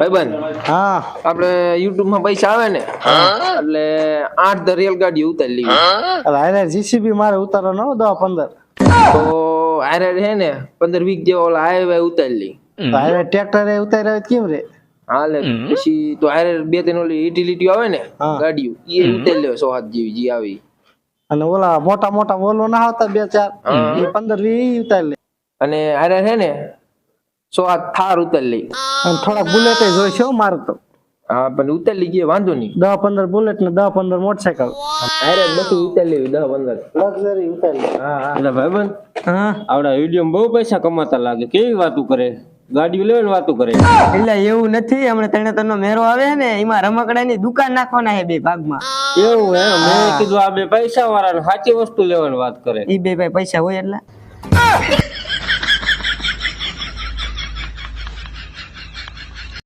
ભાઈબંધ હા આપણે YouTube માં પૈસા આવે ને એટલે 8 રેલગાડી ઉતારી લેવી અરે જીસીબી મારે ઉતારવાનો 10-15 તો આરે હે ને 15-20 જેવા ઓલા હાઈવે ઉતારી લઈ અરે ટ્રેક્ટર ઉતાર્યા કેમ રે હાલે પછી તો આરે 2-3 ઓલી યુટિલિટી આવે ને હા. ગાડીઓ એ ઉતારી લેવા 100-7 જેવી જે આવી અને ઓલા મોટા મોટા બોલો ના આવતા 2-4 એ 15-20 ઉતારી લે અને આરે હે ને 100-8 થાર ઉતારી લઈ અને થોડાક બુલેટ જોઈશે હો મારે તો હા પણ ઉતારી લઈ ગયા વાંધો નહીં 10-15 બુલેટ ને 10-15 મોટરસાયકલ આરે બધું ઉતારી લેવી 10-15 લક્ઝરી ઉતારી લે. હા એટલે ભાઈબંધ હા આવડા વિડીયો બહુ પૈસા કમાતા લાગે કેવી વાતું કરે ગાડીઓ લેવાની વાતું કરે એટલે એવું નથી હમણાં તરણેતરનો મેળો આવે છે ને એમાં રમકડાની દુકાન નાખવાના છે 2 ભાગમાં એવું હે મેં કીધું આ બે પૈસા વાળા સાચી વસ્તુ લેવાની વાત કરે ઈ 2 ભાઈ પૈસા હોય એટલે